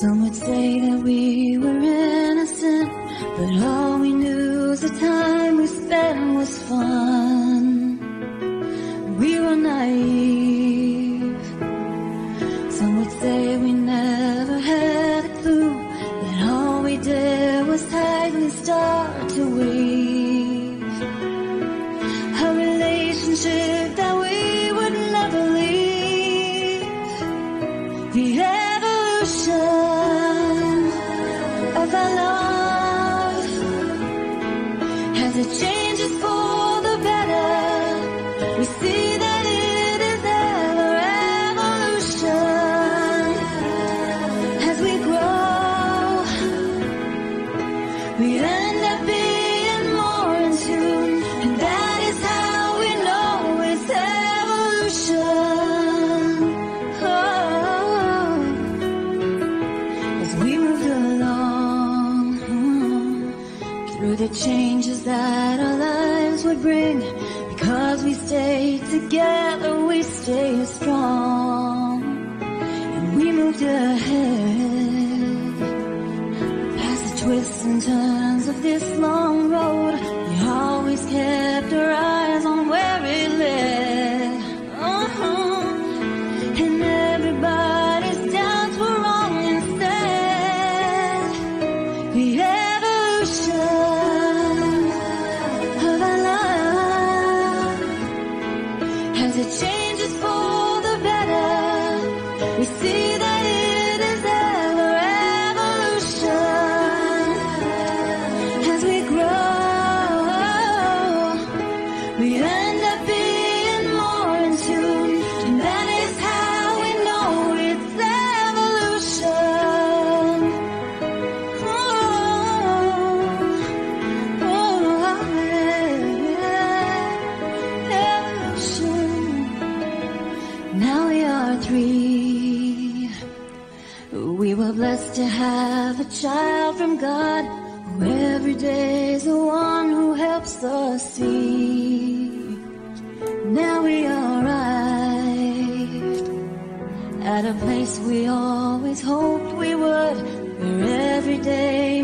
Some would say that we were innocent, but all we knew is the time we spent was fun. We were naive. Some would say we never had a clue, that all we did was tightly start to weave a relationship that we would never leave. The evolution of our love, as it changes for the better, we see that it is ever evolution. As we grow, we end up being more in tune, and that is how we know it's evolution. Oh, as we moved along through the changes that our lives would bring, because we stayed together, we stay strong, and we moved ahead past the twists and turns of this long road. We always kept our eyes on where it led. And everybody's doubts were wrong instead. The evolution of our love, as it changes for the better, we see that it is ever evolution. As we grow, we end up being more in tune, and that is how we know it's evolution. Evolution. Now we are 3. We were blessed to have a child from God, who every day's the one who helps us see. Now we arrived at a place we always hoped we would, where every day